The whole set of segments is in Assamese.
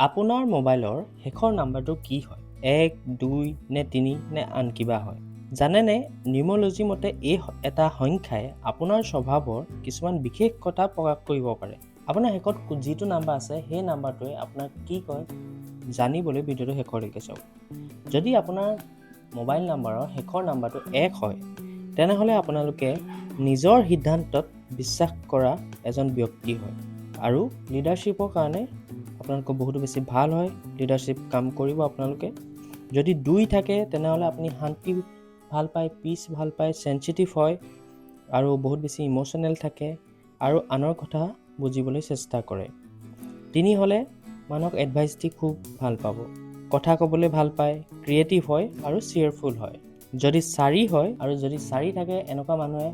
আপোনাৰ মোবাইলৰ শেষৰ নাম্বাৰটো কি হয়? 1, 2 নে 3 নে আন কিবা হয়? জানেনে, নিউমৰলজি মতে এই এটা সংখ্যাই আপোনাৰ স্বভাৱৰ কিছুমান বিশেষ কথা প্ৰকাশ কৰিব পাৰে। আপোনাৰ শেষত যিটো নাম্বাৰ আছে সেই নাম্বাৰটোৱে আপোনাক কি কয় জানিবলৈ ভিডিঅ'টো শেষলৈকে চাওক। যদি আপোনাৰ মোবাইল নাম্বাৰৰ শেষৰ নাম্বাৰটো 1 হয়, তেনেহ'লে আপোনালোকে নিজৰ সিদ্ধান্তত বিশ্বাস কৰা এজন ব্যক্তি হয় আৰু লিডাৰশ্বিপৰ কাৰণে আপোনালোকৰ বহুতো বেছি ভাল হয়। লিডাৰশ্বিপ কাম কৰিব আপোনালোকে। যদি 2 থাকে তেনেহ'লে আপুনি শান্তি ভাল পায়, পিচ ভাল পায়, চেনচিটিভ হয় আৰু বহুত বেছি ইম'চনেল থাকে আৰু আনৰ কথা বুজিবলৈ চেষ্টা কৰে। 3 হ'লে মানুহক এডভাইচ দি খুব ভাল পাব, কথা ক'বলৈ ভাল পায়, ক্ৰিয়েটিভ হয় আৰু চিয়াৰফুল হয়। যদি 4 হয় আৰু যদি 4 থাকে, এনেকুৱা মানুহে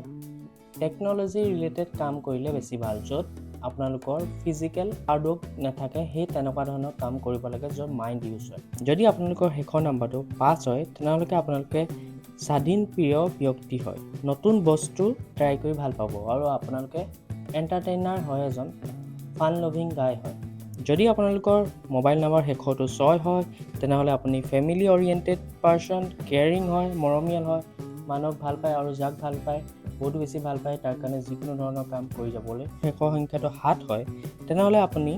টেকন'লজি ৰিলেটেড কাম কৰিলে বেছি ভাল, য'ত আপোনালোকৰ ফিজিকেল হাৰ্ডৱৰ্ক নাথাকে, সেই তেনেকুৱা ধৰণৰ কাম কৰিব লাগে য'ত মাইণ্ড ইউজ হয়। যদি আপোনালোকৰ শেষৰ নাম্বাৰটো 5 হয়, তেনেহ'লে আপোনালোকে স্বাধীন প্ৰিয় ব্যক্তি হয়, নতুন বস্তু ট্ৰাই কৰি ভাল পাব আৰু আপোনালোকে এণ্টাৰটেইনাৰ হয়, এজন ফান লভিং গাই হয়। যদি আপোনালোকৰ মোবাইল নাম্বাৰ শেষৰটো 6 হয়, তেনেহ'লে আপুনি ফেমিলি অৰিয়েণ্টেড পাৰ্চন, কেয়াৰিং হয়, মৰমীয়াল হয়, মানুহক ভাল পায় আৰু যাক ভাল পায় বহুতো বেছি ভাল পায়, তাৰ কাৰণে যিকোনো ধৰণৰ কাম কৰি যাবলৈ। শেষৰ সংখ্যাটো 7 হয়, তেনেহ'লে আপুনি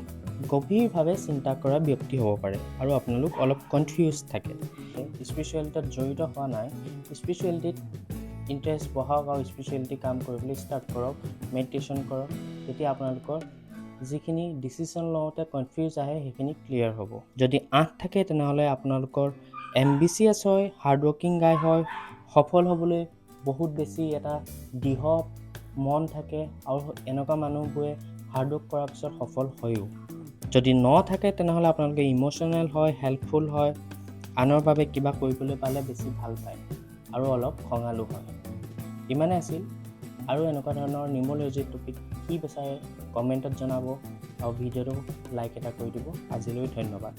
গভীৰভাৱে চিন্তা কৰা ব্যক্তি হ'ব পাৰে আৰু আপোনালোক অলপ কনফিউজ থাকে। স্পিৰিচুৱেলিটিত জড়িত হোৱা নাই, স্পিৰিচুৱেলিটিত ইণ্টাৰেষ্ট বহাওক আৰু স্পিৰিচুৱেলিটি কাম কৰিবলৈ ষ্টাৰ্ট কৰক, মেডিটেশ্যন কৰক। তেতিয়া আপোনালোকৰ যিখিনি ডিচিশ্যন লওঁতে কনফিউজ আহে সেইখিনি ক্লিয়াৰ হ'ব। যদি 8 থাকে তেনেহ'লে আপোনালোকৰ এম্বিচিয়াছ হয়, হাৰ্ডৱৰ্কিং গাই হয়, সফল হ'বলৈ বহুত বেছি এটা দৃঢ় মন থাকে আৰু এনেকুৱা মানুহবোৰে হাৰ্ডৱৰ্ক কৰাৰ পিছত সফল হয়ও। যদি 9 থাকে তেনেহ'লে আপোনালোকে ইম'চনেল হয়, হেল্পফুল হয়, আনৰ বাবে কিবা কৰিবলৈ পালে বেছি ভাল পায় আৰু অলপ খঙালো হয়। ইমানে আছিল। আৰু এনেকুৱা ধৰণৰ নিউমৰলজি টপিক কি বিচাৰে কমেণ্টত জনাব আৰু ভিডিঅ'টো লাইক এটা কৰি দিব। আজিলৈ ধন্যবাদ।